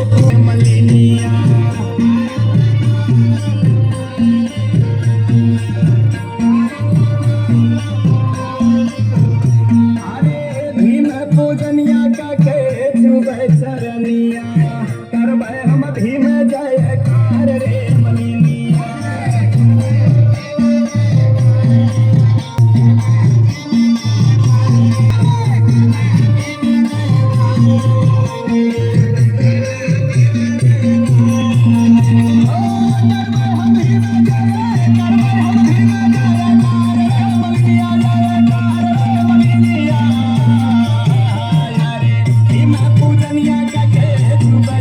मलिनिया अरे भीम पूजनिया का के छुबै चरनिया करबै हम भीम जयकार रे मलिनिया पूजनिया का